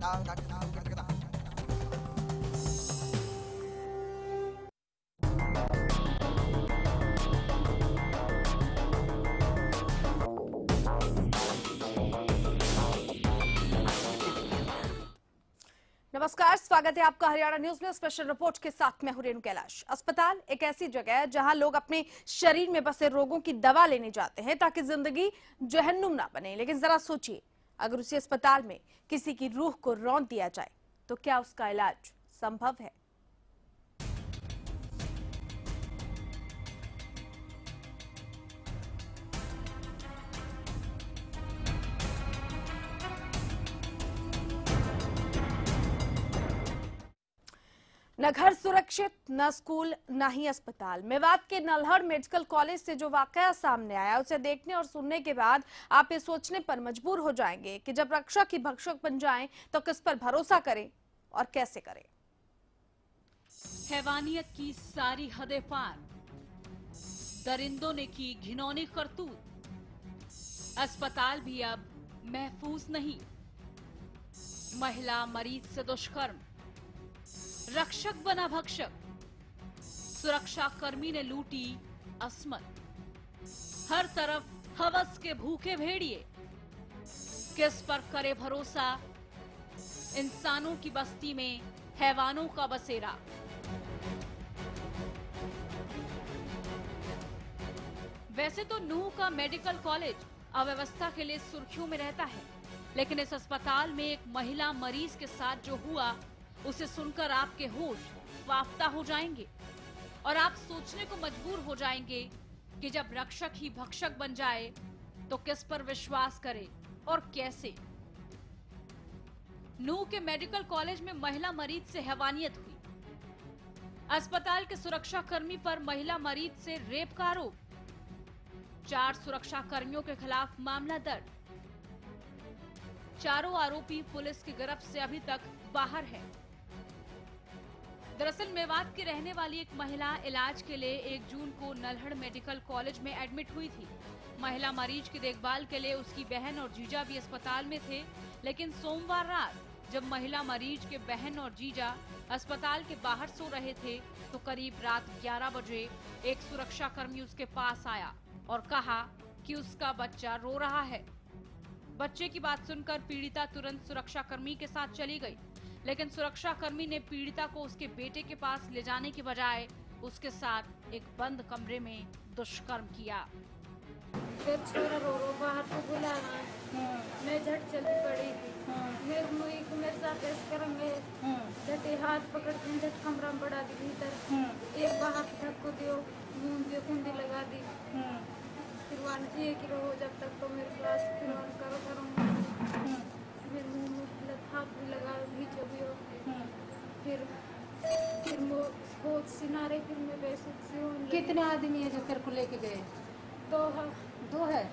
नमस्कार, स्वागत है आपका हरियाणा न्यूज में स्पेशल रिपोर्ट के साथ। मैं हूं रेणु कैलाश। अस्पताल एक ऐसी जगह है जहां लोग अपने शरीर में बसे रोगों की दवा लेने जाते हैं ताकि जिंदगी जहन्नुम ना बने। लेकिन जरा सोचिए, अगर उसी अस्पताल में किसी की रूह को रौंद दिया जाए तो क्या उसका इलाज संभव है? न घर सुरक्षित, न स्कूल, न ही अस्पताल। मेवात के नल्हड़ मेडिकल कॉलेज से जो वाकया सामने आया, उसे देखने और सुनने के बाद आप ये सोचने पर मजबूर हो जाएंगे कि जब रक्षक ही भक्षक बन जाएं तो किस पर भरोसा करें और कैसे करें। हैवानियत की सारी हदें पार, दरिंदों ने की घिनौनी करतूत। अस्पताल भी अब महफूज नहीं। महिला मरीज से दुष्कर्म, रक्षक बना भक्षक। सुरक्षा कर्मी ने लूटी असमत। हर तरफ हवस के भूखे भेड़िए। किस पर करे भरोसा? इंसानों की बस्ती में हैवानों का बसेरा। वैसे तो नूह का मेडिकल कॉलेज अव्यवस्था के लिए सुर्खियों में रहता है, लेकिन इस अस्पताल में एक महिला मरीज के साथ जो हुआ, उसे सुनकर आपके होश वाफ्ता हो जाएंगे और आप सोचने को मजबूर हो जाएंगे कि जब रक्षक ही भक्षक बन जाए तो किस पर विश्वास करें और कैसे। नूह के मेडिकल कॉलेज में महिला मरीज से हैवानियत हुई। अस्पताल के सुरक्षा कर्मी पर महिला मरीज से रेप का आरोप। 4 सुरक्षा कर्मियों के खिलाफ मामला दर्ज। चारों आरोपी पुलिस की गिरफ्त से अभी तक बाहर है। दरअसल मेवात की रहने वाली एक महिला इलाज के लिए 1 जून को नल्हड़ मेडिकल कॉलेज में एडमिट हुई थी। महिला मरीज की देखभाल के लिए उसकी बहन और जीजा भी अस्पताल में थे, लेकिन सोमवार रात जब महिला मरीज के बहन और जीजा अस्पताल के बाहर सो रहे थे तो करीब रात 11 बजे एक सुरक्षा कर्मी उसके पास आया और कहा कि उसका बच्चा रो रहा है। बच्चे की बात सुनकर पीड़िता तुरंत सुरक्षा कर्मी के साथ चली गई, लेकिन सुरक्षा कर्मी ने पीड़िता को उसके बेटे के पास ले जाने के बजाय उसके साथ एक बंद कमरे में दुष्कर्म किया। फिर छोरा रो बाहर को बुलाया। मैं झट चल पड़ी थी। मेरे साथ ऐसे करेंगे, झटे हाथ पकड़ के झट कमरा में बढ़ा दी भीतर। एक बाहर धक को दियो, मुंह दियो, कुंडी लगा दी। फिर वन किए कि रहो जब तक तो मेरे क्लास फिर वन करो करूँगी। मेरे मुंह में हाथ भी लगा भीचो भी हो। फिर वो बहुत सिनारे फिर मैं वैसे से हूँ। कितने आदमी है जो तेरे को लेके गए? 2 है।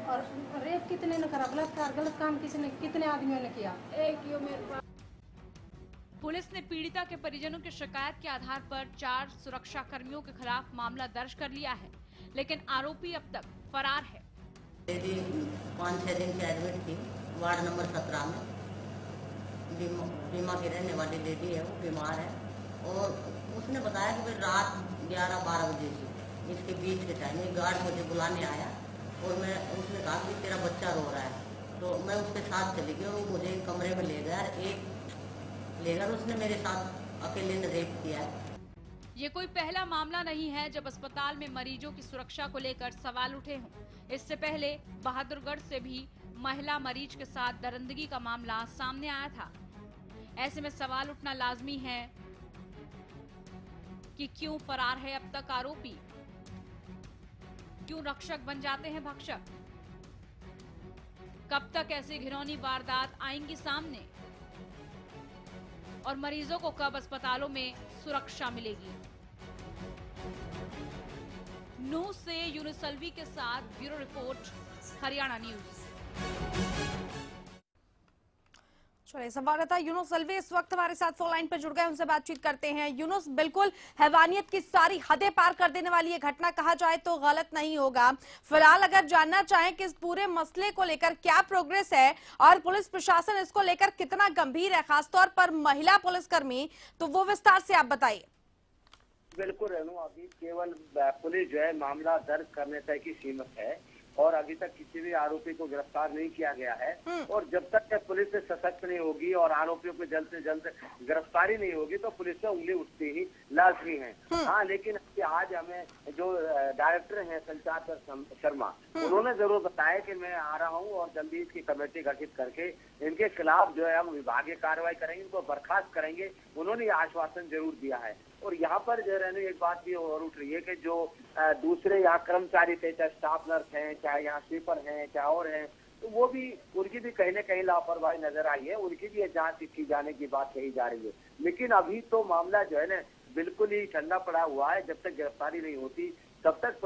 और रेप कितने ने करा? बलात्कार गलत काम किसने, कितने आदमियों ने किया? एक ही मेरे पास। पुलिस ने पीड़िता के परिजनों की शिकायत के आधार पर 4 सुरक्षा कर्मियों के खिलाफ मामला दर्ज कर लिया है, लेकिन आरोपी अब तक फरार है। 5-6 दिन से एडमिट थी वार्ड नंबर 17 में। बीमा की रहने वाली लेडी है, वो बीमार है और उसने बताया कि भाई रात 11-12 बजे से इसके बीच के टाइम में गार्ड मुझे बुलाने आया और उसने कहा कि तेरा बच्चा रो रहा है। तो मैं उसके साथ चली गई, वो मुझे एक कमरे में ले गया और लेकर उसने मेरे साथ अकेले ने रेप किया है। ये कोई पहला मामला नहीं है जब अस्पताल में मरीजों की सुरक्षा को लेकर सवाल उठे हों। इससे पहले बहादुरगढ़ से भी महिला मरीज के साथ दरिंदगी का मामला सामने आया था। ऐसे में सवाल उठना लाजमी है कि क्यों फरार है अब तक आरोपी? क्यों रक्षक बन जाते हैं भक्षक? कब तक ऐसी घिनौनी वारदात आएंगी सामने? और मरीजों को कब अस्पतालों में सुरक्षा मिलेगी? नूह से यूनुसल्वी के साथ ब्यूरो रिपोर्ट, हरियाणा न्यूज। चलिए, संवाददाता यूनुस अलवी इस वक्त हमारे साथ फोन लाइन पर जुड़ गए, उनसे बातचीत करते हैं। यूनुस, बिल्कुल हैवानियत की सारी हदें पार कर देने वाली ये घटना कहा जाए तो गलत नहीं होगा। फिलहाल अगर जानना चाहें कि इस पूरे मसले को लेकर क्या प्रोग्रेस है और पुलिस प्रशासन इसको लेकर कितना गंभीर है, खासतौर पर महिला पुलिसकर्मी, तो वो विस्तार से आप बताइए। बिल्कुल रेनू, अभी केवल पुलिस जो है मामला दर्ज करने तक की सीमित है और अभी तक किसी भी आरोपी को गिरफ्तार नहीं किया गया है। और जब तक पुलिस सशक्त नहीं होगी और आरोपियों को जल्द से जल्द गिरफ्तारी नहीं होगी तो पुलिस से उंगली उठती ही लाजमी है। हाँ, लेकिन आज हमें जो डायरेक्टर हैं संचार शर्मा, उन्होंने जरूर बताया कि मैं आ रहा हूँ और जल्दी इसकी कमेटी गठित करके इनके खिलाफ जो है हम विभागीय कार्रवाई करेंगे, इनको बर्खास्त करेंगे। उन्होंने आश्वासन जरूर दिया है। और यहाँ पर जो है एक बात भी और उठ रही है कि जो दूसरे यहाँ कर्मचारी थे, चाहे स्टाफ नर्स हैं, चाहे यहाँ स्वीपर हैं, चाहे और हैं, तो वो भी, उनकी भी कहीं न कहीं लापरवाही नजर आई है। उनकी भी जांच की जाने की बात कही जा रही है। लेकिन अभी तो मामला जो है ना बिल्कुल ही ठंडा पड़ा हुआ है। जब तक गिरफ्तारी नहीं होती तब तक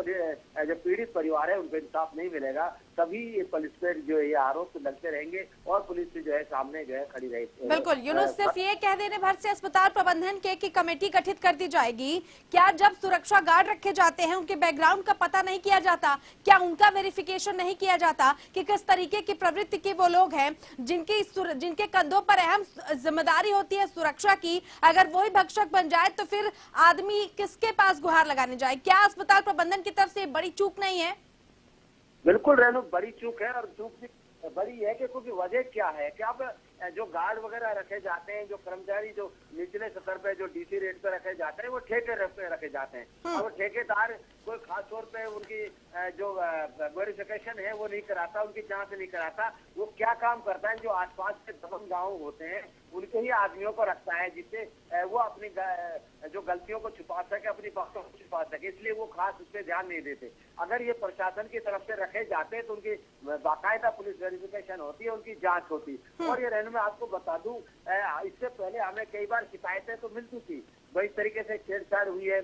जो पीड़ित परिवार है उनको इंसाफ नहीं मिलेगा। तभी ये पुलिस पर जो ये आरोप लगते रहेंगे और पुलिस जो है सामने जो है खड़ी रहेगी। बिल्कुल यूनुस, सिर्फ ये कह देने भर से अस्पताल प्रबंधन के की कमेटी गठित कर दी जाएगी। क्या जब सुरक्षा गार्ड रखे जाते हैं उनके बैकग्राउंड का पता नहीं किया जाता? क्या उनका वेरिफिकेशन नहीं किया जाता कि किस तरीके की प्रवृत्ति के वो लोग हैं जिनके कंधों पर अहम जिम्मेदारी होती है सुरक्षा की? अगर वही भक्षक बन जाए तो फिर आदमी किसके पास गुहार लगाने जाए? क्या अस्पताल प्रबंधन की तरफ से बड़ी चूक नहीं है? बिल्कुल रेनू, बड़ी चूक है। और चूक भी बड़ी है कि क्योंकि वजह क्या है कि अब जो गार्ड वगैरह रखे जाते हैं, जो कर्मचारी जो निचले स्तर पे जो डीसी रेट पे रखे जाते हैं, वो ठेके पे रखे जाते हैं। और वो ठेकेदार कोई खास तौर पे उनकी जो वेरिफिकेशन है वो नहीं कराता, उनकी जांच नहीं कराता। वो क्या काम करता है, जो आसपास के दबंग गाँव होते हैं उनके ही आदमियों को रखता है, जिससे वो अपनी जो गलतियों को छुपा सके, अपनी बातों को छुपा सके। इसलिए वो खास उस पर ध्यान नहीं देते। अगर ये प्रशासन की तरफ से रखे जाते तो उनकी बाकायदा पुलिस वेरिफिकेशन होती है, उनकी जांच होती। और ये रहने में आपको बता दूं, इससे पहले हमें कई बार शिकायतें तो मिलती थी, वही तरीके से छेड़छाड़ हुई है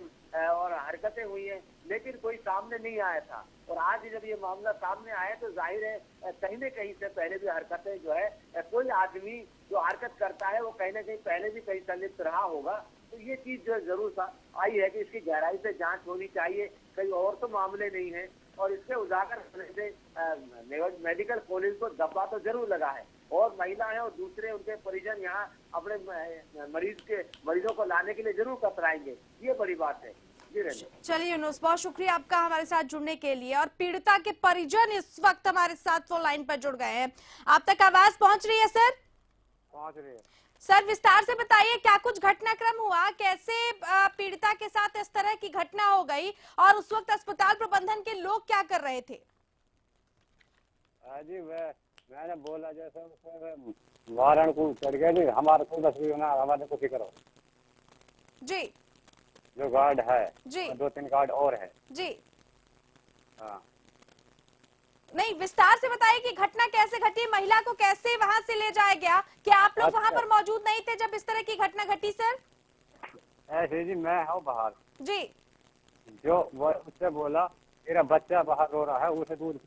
और हरकतें हुई हैं, लेकिन कोई सामने नहीं आया था। और आज जब ये मामला सामने आया तो जाहिर है कहीं न कहीं से पहले भी हरकतें जो है, कोई आदमी जो हरकत करता है वो कहीं न कहीं पहले भी कहीं संलिप्त रहा होगा। तो ये चीज जो जरूर आई है कि इसकी गहराई से जांच होनी चाहिए। कई और तो मामले नहीं है और इससे उजागर होने से मेडिकल कॉलेज को दबा तो जरूर लगा है और महिलाएं और दूसरे उनके परिजन यहाँ अपने मरीजों को लाने के लिए जरूर कतराएंगे। ये बड़ी बात है। चलिए यूनुस, बहुत शुक्रिया आपका हमारे साथ जुड़ने के लिए। और पीड़िता के परिजन इस वक्त हमारे साथ फोन लाइन पर जुड़ गए हैं। आप तक आवाज पहुंच रही है सर? पहुंच रही है सर, विस्तार से बताइए क्या कुछ घटनाक्रम हुआ, कैसे पीड़िता के साथ इस तरह की घटना हो गई और उस वक्त अस्पताल प्रबंधन के लोग क्या कर रहे थे? जी मैंने बोला जैसे वारण को चढ़ गए जी, हमारे को 10 ना हमारे को फिक्र हो जी। जो गार्ड है जी, 2-3 गार्ड और है जी। हाँ, नहीं, विस्तार से बताइए कि घटना कैसे घटी, महिला को कैसे वहां से ले जाया गया? क्या आप लोग वहां पर मौजूद नहीं थे जब इस तरह की घटना घटी सर? ऐसे जी मैं हूँ बाहर जी। जो वो उससे बोला मेरा बच्चा बाहर रो रहा है, उसे दूर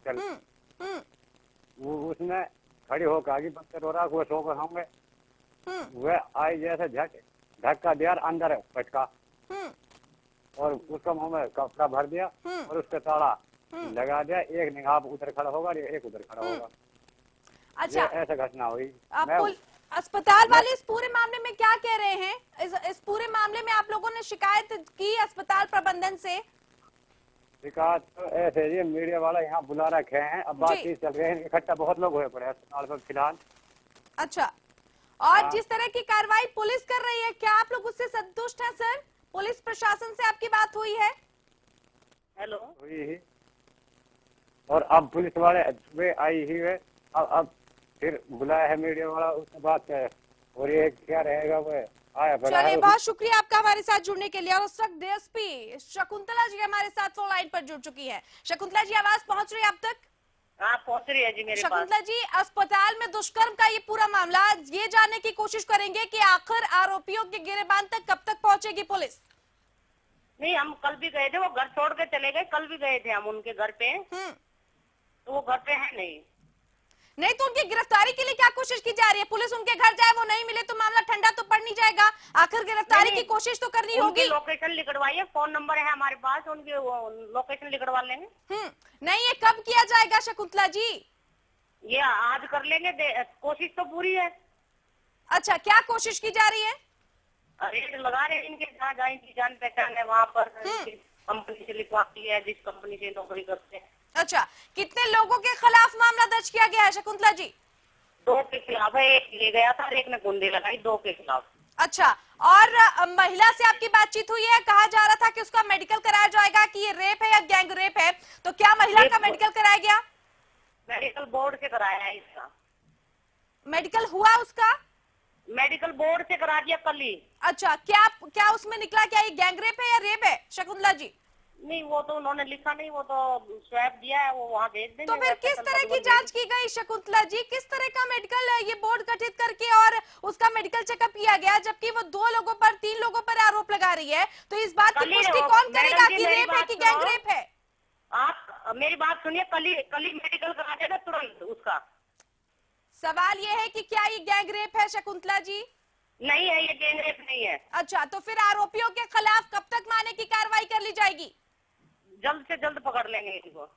चल। वो उसने खड़ी होकर आगे, बच्चा रो रहा है, वो सो कर होंगे। वह आई जैसे धक्का दिया अंदर पटका और उसका मुंह में कपड़ा भर दिया और उसके ताला लगा दिया। एक निगाह उधर खड़ा होगा, एक उधर खड़ा होगा। अच्छा, ऐसा घटना हुई। अस्पताल वाले इस पूरे मामले में क्या कह रहे हैं? इस पूरे मामले में आप लोगों ने शिकायत की अस्पताल प्रबंधन से? शिकायत तो ऐसे ही मीडिया वाला यहाँ बुला रखे हैं, अब बातचीत चल रही है। इकट्ठा बहुत लोग हुए पड़े अस्पताल पर फिलहाल। अच्छा, और जिस तरह की कार्रवाई पुलिस कर रही है, क्या आप लोग उससे संतुष्ट हैं सर? पुलिस प्रशासन से आपकी बात हुई है? हेलो, हुई ही। और अब पुलिस वाले सुबह आई ही है, अब फिर बुलाया है मीडिया वाला, उससे बात क्या है और ये क्या रहेगा वो आया। चलिए, बहुत शुक्रिया आपका हमारे साथ जुड़ने के लिए। और उस वक्त डीएसपी शकुंतला जी हमारे साथ फोन लाइन पर जुड़ चुकी है। शकुंतला जी, आवाज पहुंच रही है आप तक? हाँ, पहुंच रही है जी मेरे पास। शकुंतला जी, अस्पताल में दुष्कर्म का ये पूरा मामला, ये जानने की कोशिश करेंगे कि आखिर आरोपियों के गिरबान तक कब तक पहुंचेगी पुलिस? नहीं, हम कल भी गए थे, वो घर छोड़ के चले गए। कल भी गए थे हम उनके घर पे, तो वो घर पे है नहीं। नहीं तो उनकी गिरफ्तारी के लिए क्या कुछ कोशिश की जा रही है? पुलिस उनके घर जाए, वो नहीं मिले तो मामला ठंडा तो पड़ नहीं जाएगा? आखिर गिरफ्तारी की कोशिश तो करनी होगी। लोकेशन लिखवाइए, फोन नंबर है हमारे पास, उनकी लोकेशन लिखवा लेंगे। नहीं, ये कब किया जाएगा शकुंतला जी? ये आज कर लेंगे, कोशिश तो पूरी है। अच्छा, क्या कोशिश की जा रही है? रेट लगा रहे हैं इनके, जहाँ जहाँ इनकी जान पहचान है वहाँ पर कंपनी से लिखवाती है, जिस कंपनी से नौकरी करते हैं। अच्छा, कितने लोगों के खिलाफ मामला दर्ज किया गया है शकुंतला जी? 2 के खिलाफ है, एक ले गया था और एक ने गुंडे लगाई, 2 के खिलाफ। अच्छा, और महिला से आपकी बातचीत हुई है? कहा जा रहा था कि उसका मेडिकल कराया जाएगा, कि ये रेप है या गैंग रेप है, तो क्या महिला का मेडिकल कराया गया? मेडिकल बोर्ड से कराया है इसका। मेडिकल हुआ उसका? मेडिकल बोर्ड से करा दिया कल ही। अच्छा, क्या उसमें निकला, क्या ये गैंग रेप है या रेप है शकुंतला जी? नहीं, वो तो उन्होंने लिखा नहीं, वो तो स्वैप दिया है, वो वहाँ भेज देंगे। तो फिर किस तरह की जांच की गई शकुंतला जी? किस तरह का मेडिकल ये बोर्ड गठित करके और उसका मेडिकल चेकअप किया गया, जबकि वो 2 लोगों पर 3 लोगों पर आरोप लगा रही है? तो इस बात की पुष्टि कौन करेगा कि रेप है कि गैंग रेप है? आप मेरी बात सुनिए, कल ही मेडिकल करा देगा तुरंत उसका। सवाल ये है कि क्या ये गैंग रेप है शकुंतला जी? नहीं है, ये गैंग रेप नहीं है। अच्छा, तो फिर आरोपियों के खिलाफ कब तक माने की कार्रवाई कर ली जाएगी? जल्द से जल्द पकड़ लेंगे इनको।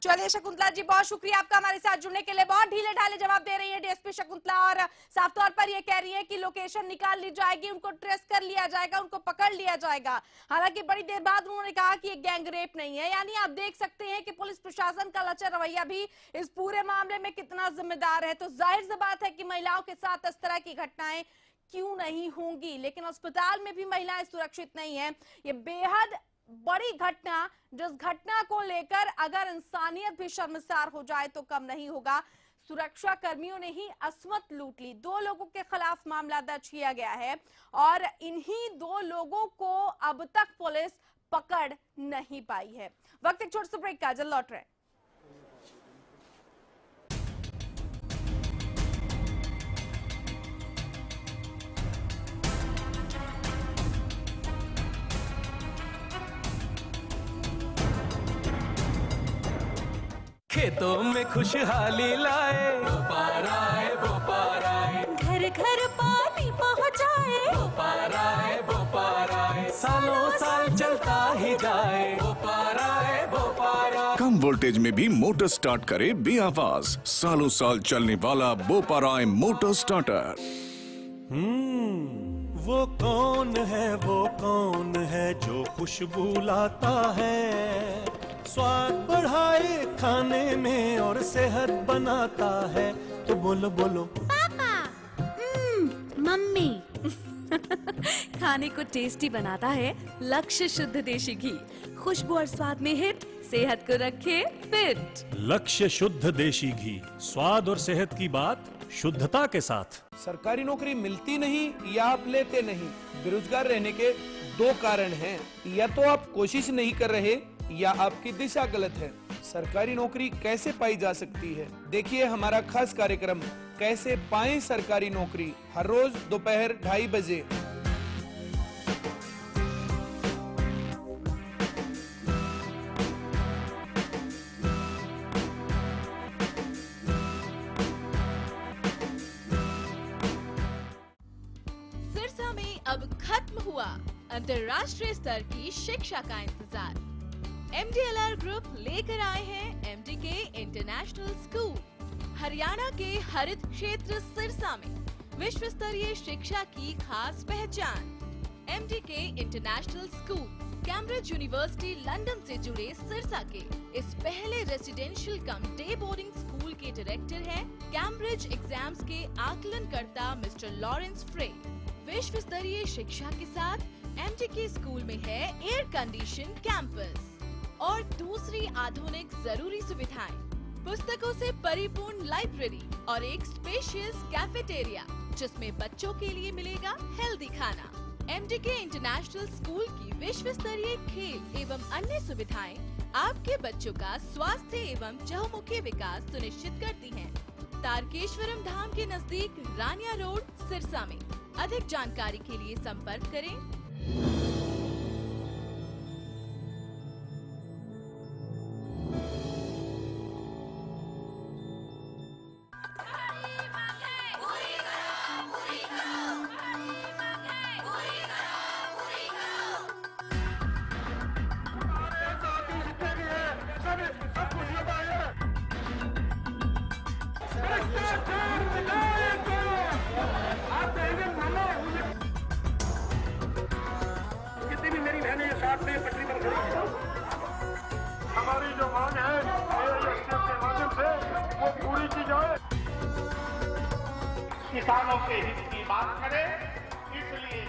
चलिए शकुंतला जी, बहुत शुक्रिया आपका हमारे साथ जुड़ने के लिए। बहुत ढीले ढाले जवाब दे रही है डीएसपी शकुंतला, और साफ तौर पर ये कह रही है कि लोकेशन निकाल ली जाएगी, उनको ट्रेस कर लिया जाएगा, उनको पकड़ लिया जाएगा। हालांकि बड़ी देर बाद उन्होंने कहा कि ये गैंग रेप नहीं है। यानी आप देख सकते हैं कि पुलिस प्रशासन का लचर रवैया भी इस पूरे मामले में कितना जिम्मेदार है। तो जाहिर सी बात है कि महिलाओं के साथ इस तरह की घटनाएं क्यों नहीं होंगी, लेकिन अस्पताल में भी महिलाएं सुरक्षित नहीं है। ये बेहद बड़ी घटना, जिस घटना को लेकर अगर इंसानियत भी शर्मसार हो जाए तो कम नहीं होगा। सुरक्षा कर्मियों ने ही असमत लूट ली। 2 लोगों के खिलाफ मामला दर्ज किया गया है और इन्हीं 2 लोगों को अब तक पुलिस पकड़ नहीं पाई है। वक्त एक छोटे से ब्रेक का, जल्द लौट रहे हैं। खेतों में खुशहाली लाए, बोपार आए, बोपार आए, घर घर पानी पहुँचाए, बोपार आए, बोपार आए, सालों साल चलता ही जाए, बोपार आए, बोपार आए। कम वोल्टेज में भी मोटर स्टार्ट करे बेआवाज, सालों साल चलने वाला बोपार आए मोटर स्टार्टर। वो कौन है जो खुशबू लाता है, स्वाद बढ़ाए खाने में और सेहत बनाता है। तो बोलो बोलो पापा, मम्मी। खाने को टेस्टी बनाता है लक्ष्य शुद्ध देशी घी, खुशबू और स्वाद में हिट, सेहत को रखे फिट। लक्ष्य शुद्ध देशी घी, स्वाद और सेहत की बात शुद्धता के साथ। सरकारी नौकरी मिलती नहीं या आप लेते नहीं। बेरोजगार रहने के 2 कारण हैं, या तो आप कोशिश नहीं कर रहे या आपकी दिशा गलत है। सरकारी नौकरी कैसे पाई जा सकती है, देखिए हमारा खास कार्यक्रम कैसे पाएं सरकारी नौकरी, हर रोज दोपहर 2:30 बजे। सिरसा में अब खत्म हुआ अंतर्राष्ट्रीय स्तर की शिक्षा का इंतजार। MDLR ग्रुप लेकर आए हैं MDK इंटरनेशनल स्कूल। हरियाणा के हरित क्षेत्र सिरसा में विश्व स्तरीय शिक्षा की खास पहचान। MDK international school Cambridge university London से जुड़े सिरसा के इस पहले रेसिडेंशियल कम डे बोर्डिंग स्कूल के डायरेक्टर हैं कैम्ब्रिज एग्जाम्स के आकलनकर्ता मिस्टर लॉरेंस फ्रे। विश्व स्तरीय शिक्षा के साथ MDK स्कूल में है एयर कंडीशन कैंपस और दूसरी आधुनिक जरूरी सुविधाएं, पुस्तकों से परिपूर्ण लाइब्रेरी और एक स्पेशियस कैफेटेरिया जिसमें बच्चों के लिए मिलेगा हेल्दी खाना। MDK इंटरनेशनल स्कूल की विश्व स्तरीय खेल एवं अन्य सुविधाएं आपके बच्चों का स्वास्थ्य एवं चहुमुखी विकास सुनिश्चित करती हैं। तारकेश्वरम धाम के नजदीक रानिया रोड सिरसा में। अधिक जानकारी के लिए संपर्क करें। किसानों के हित की बात करे, इसलिए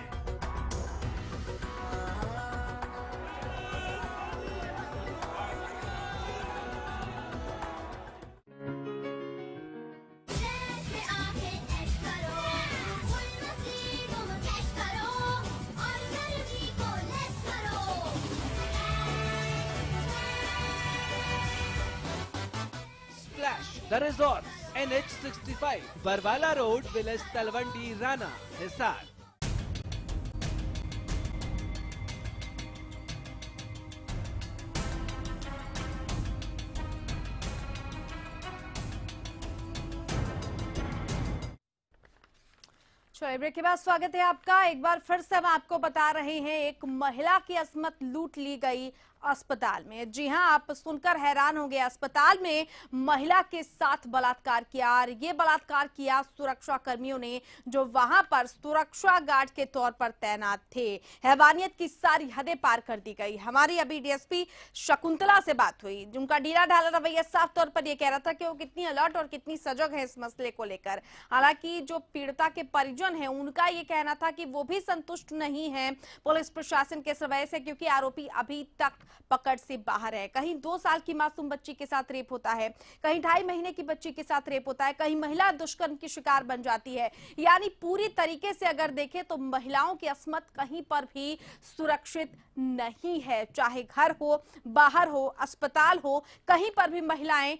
The Resorts, NH65, Barwala Road, Village Talwandi, Rana, Hisar. चलिए ब्रेक के बाद स्वागत है आपका। एक बार फिर से हम आपको बता रहे हैं, एक महिला की अस्मत लूट ली गई अस्पताल में। जी हां, आप सुनकर हैरान होंगे। अस्पताल में महिला के साथ बलात्कार किया, और ये बलात्कार किया सुरक्षा कर्मियों ने जो वहां पर सुरक्षा गार्ड के तौर पर तैनात थे। हैवानियत की सारी हदें पार कर दी गई। हमारी अभी डीएसपी शकुंतला से बात हुई, जिनका ढीला ढाला रवैया साफ तौर पर यह कह रहा था कि वो कितनी अलर्ट और कितनी सजग है इस मसले को लेकर। हालांकि जो पीड़िता के परिजन हैं, उनका ये कहना था कि वो भी संतुष्ट नहीं है पुलिस प्रशासन के रवैये से, क्योंकि आरोपी अभी तक पकड़ से बाहर है। कहीं 2 साल की मासूम बच्ची के साथ रेप होता है, कहीं 2.5 महीने की बच्ची के साथ रेप होता है, कहीं महिला दुष्कर्म की शिकार बन जाती है। यानी पूरी तरीके से अगर देखें तो महिलाओं की अस्मत कहीं पर भी सुरक्षित नहीं है। चाहे घर हो, बाहर हो, अस्पताल हो, कहीं पर भी महिलाएं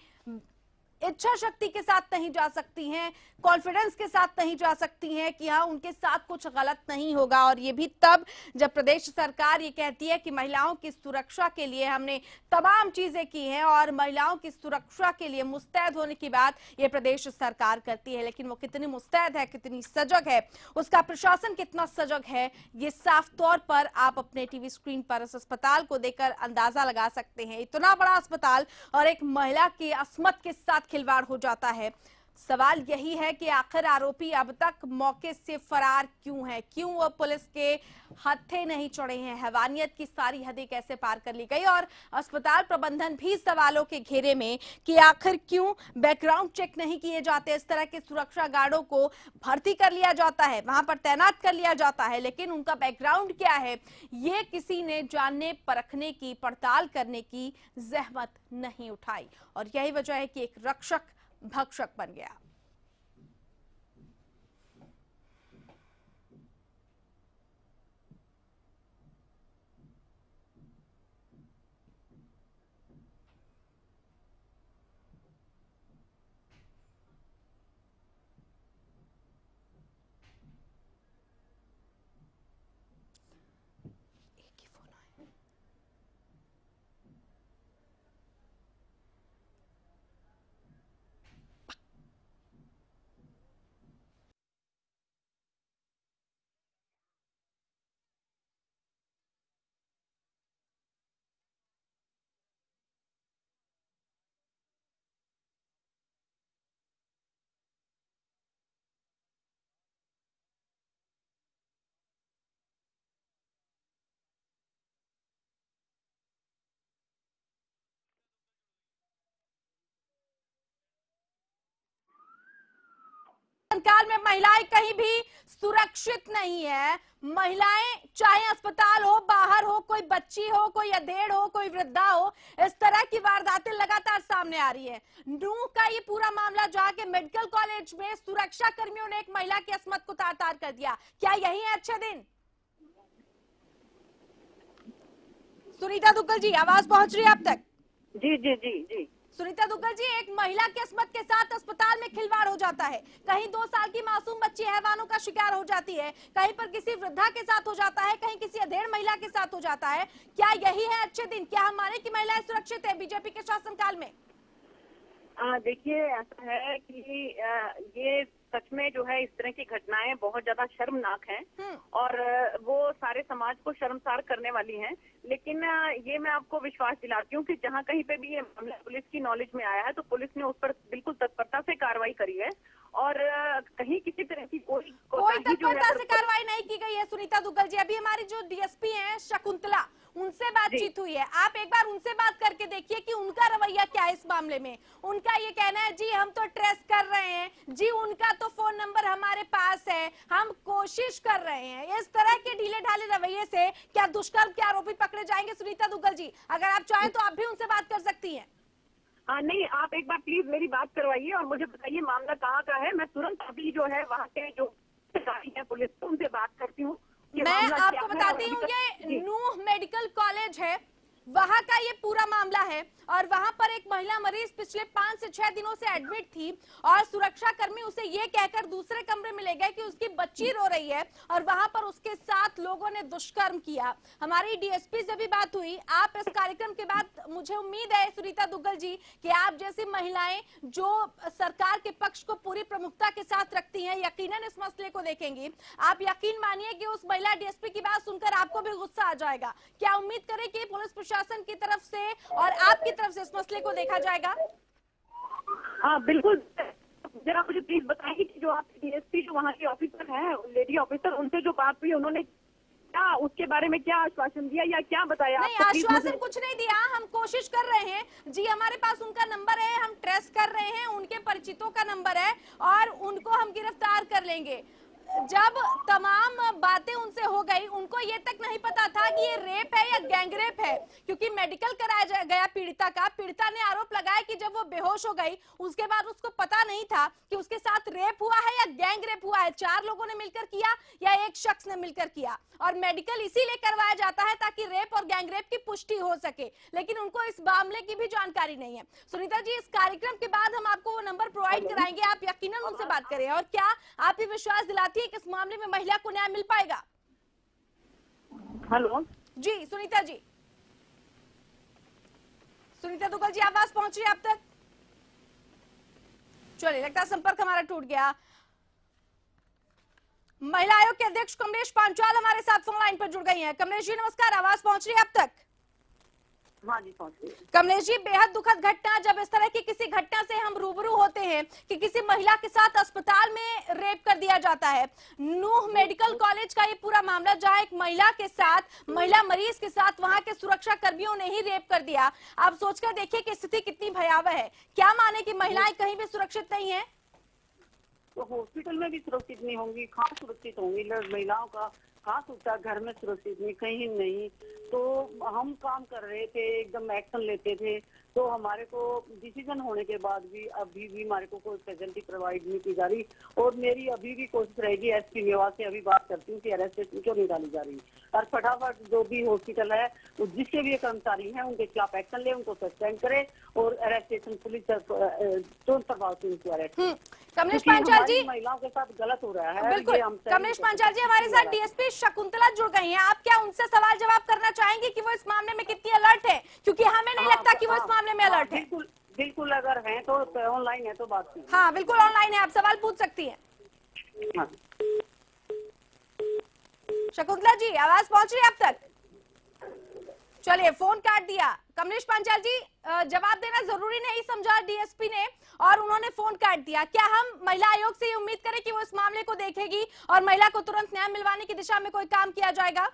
इच्छा शक्ति के साथ नहीं जा सकती हैं, कॉन्फिडेंस के साथ नहीं जा सकती हैं कि हाँ उनके साथ कुछ गलत नहीं होगा। और ये भी तब जब प्रदेश सरकार ये कहती है कि महिलाओं की सुरक्षा के लिए हमने तमाम चीजें की हैं, और महिलाओं की सुरक्षा के लिए मुस्तैद होने की बात ये प्रदेश सरकार करती है। लेकिन वो कितनी मुस्तैद है, कितनी सजग है, उसका प्रशासन कितना सजग है, ये साफ तौर पर आप अपने टीवी स्क्रीन पर इस अस्पताल को देखकर अंदाजा लगा सकते हैं। इतना बड़ा अस्पताल और एक महिला की अस्मत के साथ खिलवाड़ हो जाता है। सवाल यही है कि आखिर आरोपी अब तक मौके से फरार क्यों है, क्यों वो पुलिस के हत्थे नहीं चढ़े हैं, हैवानियत की सारी हदें कैसे पार कर ली गई। और अस्पताल प्रबंधन भी सवालों के घेरे में कि आखिर क्यों बैकग्राउंड चेक नहीं किए जाते, इस तरह के सुरक्षा गार्डों को भर्ती कर लिया जाता है, वहां पर तैनात कर लिया जाता है, लेकिन उनका बैकग्राउंड क्या है ये किसी ने जानने, परखने की, पड़ताल करने की जहमत नहीं उठाई। और यही वजह है कि एक रक्षक भक्षक बन गया। काल में महिलाएं कहीं भी सुरक्षित नहीं है। महिलाएं चाहे अस्पताल हो, बाहर हो, कोई बच्ची हो, कोई अधेड़ हो, कोई वृद्धा हो, इस तरह की वारदातें लगातार सामने आ रही है। नूह का ये पूरा मामला जाके मेडिकल कॉलेज में सुरक्षा कर्मियों ने एक महिला की अस्मत को तार-तार कर दिया। क्या यही है अच्छे दिन? सुनीता दुग्गल जी, आवाज पहुंच रही है आप तक? जी जी जी जी। सुनीता दुग्गल जी, एक महिला की अस्मत के साथ अस्पताल में खिलवाड़ हो जाता है। कहीं 2 साल की मासूम बच्ची हैवानों का शिकार हो जाती है, कहीं पर किसी वृद्धा के साथ हो जाता है, कहीं किसी अधेड़ महिला के साथ हो जाता है। क्या यही है अच्छे दिन? क्या हम माने कि महिलाएं सुरक्षित है बीजेपी के शासनकाल में? देखिए, ऐसा है कि ये सच में जो है इस तरह की घटनाएं बहुत ज्यादा शर्मनाक हैं और वो सारे समाज को शर्मसार करने वाली हैं। लेकिन ये मैं आपको विश्वास दिलाती हूँ कि जहाँ कहीं पे भी ये मामला पुलिस की नॉलेज में आया है तो पुलिस ने उस पर बिल्कुल तत्परता से कार्रवाई करी है और कहीं किसी तरह की कोई तत्परता से कार्रवाई नहीं की गई है। सुनीता दुग्गल जी, अभी हमारी जो डीएसपी हैं शकुंतला, उनसे बातचीत हुई है। आप एक बार उनसे बात करके देखिए कि उनका रवैया क्या है इस मामले में। उनका ये कहना है जी हम तो ट्रेस कर रहे हैं, जी उनका तो फोन नंबर हमारे पास है, हम कोशिश कर रहे हैं। इस तरह के ढीले ढाले रवैये से क्या दुष्कर्म के आरोपी पकड़े जाएंगे? सुनीता दुग्गल जी, अगर आप चाहें तो आप भी उनसे बात कर सकती हैं। नहीं, आप एक बार प्लीज मेरी बात करवाइए और मुझे बताइए मामला कहाँ का है। मैं तुरंत अभी जो है वहाँ के जो अधिकारी है पुलिस, उनसे बात करती हूँ। मैं आपको बताती हूँ ये नूह मेडिकल कॉलेज है, वहां का ये पूरा मामला है। और वहां पर एक महिला मरीज पिछले 5 से 6 दिनों से एडमिट थी और सुरक्षा कर्मी उसे ये कहकर दूसरे कमरे में ले गए कि उसकी बच्ची रो रही है और वहां पर उसके साथ लोगों ने दुष्कर्म किया। हमारी डीएसपी से भी बात हुई। आप इस कार्यक्रम के बाद, मुझे उम्मीद है सुनीता दुग्गल जी कि आप जैसी महिलाएं जो सरकार के पक्ष को पूरी प्रमुखता के साथ रखती हैं, यकीनन इस मसले को देखेंगी। आप यकीन मानिए कि उस महिला डीएसपी की बात सुनकर आपको भी गुस्सा आ जाएगा। क्या उम्मीद करें कि पुलिस प्रशासन की तरफ से और आपकी तरफ से इस मसले को देखा जाएगा? हाँ बिल्कुल, जरा मुझे प्लीज बताइए कि जो आपके डीएसपी जो वहाँ के ऑफिसर हैं, लेडी ऑफिसर, उनसे जो बात हुई उन्होंने क्या उसके बारे में क्या आश्वासन दिया या क्या बताया? नहीं, आश्वासन कुछ नहीं दिया। हम कोशिश कर रहे हैं जी, हमारे पास उनका नंबर है, हम ट्रेस कर रहे हैं, उनके परिचितों का नंबर है और उनको हम गिरफ्तार कर लेंगे। जब तमाम बातें उनसे हो गई, उनको ये तक नहीं पता था कि ये रेप है या गैंग रेप है, क्योंकि मेडिकल कराया गया पीड़िता का। पीड़िता ने आरोप लगाया कि जब वो बेहोश हो गई उसके बाद उसको पता नहीं था कि उसके साथ रेप हुआ है या गैंग रेप हुआ है। 4 लोगों ने मिलकर किया या एक शख्स ने मिलकर किया। और मेडिकल इसीलिए करवाया जाता है ताकि रेप और गैंग रेप की पुष्टि हो सके, लेकिन उनको इस मामले की भी जानकारी नहीं है। सुनीता जी, इस कार्यक्रम के बाद हम आपको वो नंबर प्रोवाइड कराएंगे, आप यकीनन उनसे बात करें। और क्या आप ये विश्वास दिलाती है कि इस मामले में महिला को न्याय मिल पाएगा? हेलो जी सुनीता जी, सुनीता दुग्गल जी, आवाज पहुंच रही है आप तक? चलिए, लगता है संपर्क हमारा टूट गया। महिला आयोग के अध्यक्ष कमलेश पांचाल हमारे साथ फोन लाइन पर जुड़ गई हैं। कमलेश जी नमस्कार, आवाज पहुंच रही है आप तक? हाँ जी पहुंच रही है। कमलेश जी, बेहद दुखद घटना, जब इस तरह की किसी घटना से हम रूबरू होते हैं कि किसी महिला के साथ अस्पताल में रेप कर दिया जाता है। नूह मेडिकल कॉलेज का ये पूरा मामला, जहां एक महिला के साथ, महिला मरीज के साथ वहां के सुरक्षा कर्मियों ने ही रेप कर दिया। आप सोचकर देखिए कि स्थिति कितनी भयावह है। क्या माने कि महिलाएं कहीं भी सुरक्षित नहीं है? तो हॉस्पिटल में भी सुरक्षित नहीं होंगी, कहाँ सुरक्षित होंगी? महिलाओं का कहाँ सोचा घर में सुरक्षित नहीं, कहीं नहीं। तो हम काम कर रहे थे, एकदम एक्शन लेते थे, तो हमारे को डिसीजन होने के बाद भी अभी भी हमारे को कोई फैसिलिटी प्रोवाइड नहीं की जा रही। और मेरी अभी भी कोशिश रहेगी, एसपी मेवात से अभी बात करती हूँ कि अरेस्टेशन क्यों नहीं डाली जा रही। और फटाफट जो भी हॉस्पिटल है, जिसके भी कर्मचारी हैं, उनके खिलाफ एक्शन ले, उनको सस्पेंड करे और अरेस्टेशन पुलिस तुरंत प्रभाव से उनको अरेस्ट। कमलेश पांचाल जी, महिलाओं के साथ गलत हो रहा है। बिल्कुल। कमलेश पांचाल जी, हमारे साथ डीएसपी शकुंतला जुड़ गई हैं। आप क्या उनसे सवाल जवाब करना चाहेंगे कि वो इस मामले में कितनी अलर्ट है? क्योंकि हमें नहीं लगता कि वो इस मामले में अलर्ट है। बिल्कुल बिल्कुल, अगर है तो ऑनलाइन है तो बात कीजिए। हाँ बिल्कुल ऑनलाइन है, आप सवाल पूछ सकती हैं। हाँ। शकुंतला जी, आवाज पहुंच रही है आप तक? चलिए, फोन काट दिया। कमलेश पांचाल जी, जवाब देना जरूरी नहीं समझा डीएसपी ने और उन्होंने फोन काट दिया। क्या हम महिला आयोग से ये उम्मीद करें कि वो इस मामले को देखेगी और महिला को तुरंत न्याय मिलवाने की दिशा में कोई काम किया जाएगा?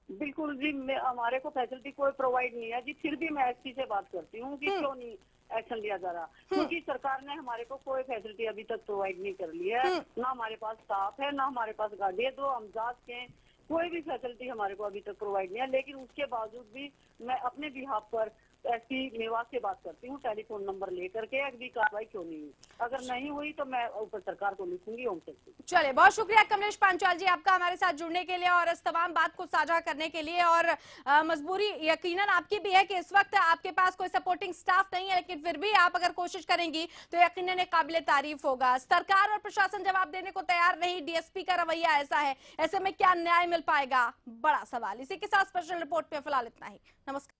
बिल्कुल जी, हमारे को फैसिलिटी कोई प्रोवाइड नहीं है जी। फिर भी मैं एसपी से बात करती हूँ कि क्यों नहीं एक्शन लिया जा रहा, क्योंकि सरकार ने हमारे को कोई फैसिलिटी अभी तक प्रोवाइड नहीं कर ली है। ना हमारे पास स्टाफ है, ना हमारे पास गाड़ी है, तो हम जांच के कोई भी फैसिलिटी हमारे को अभी तक प्रोवाइड नहीं है। लेकिन उसके बावजूद भी मैं अपने बिहाफ पर एसपी मेवात से बात करती हूँ, टेलीफोन नंबर लेकर के। अभी कार्रवाई क्यों नहीं हुई? अगर नहीं हुई तो मैं ऊपर सरकार को लिखूंगी। चले, बहुत शुक्रिया कमलेश पांचाल जी आपका हमारे साथ जुड़ने के लिए और इस तमाम बात को साझा करने के लिए। और मजबूरी यकीनन आपकी भी है कि इस वक्त आपके पास कोई सपोर्टिंग स्टाफ नहीं है, लेकिन फिर भी आप अगर कोशिश करेंगी तो यकीनन एक काबिले तारीफ होगा। सरकार और प्रशासन जवाब देने को तैयार नहीं, डीएसपी का रवैया ऐसा है, ऐसे में क्या न्याय मिल पाएगा? बड़ा सवाल। इसी के साथ स्पेशल रिपोर्ट पे फिलहाल इतना ही। नमस्कार।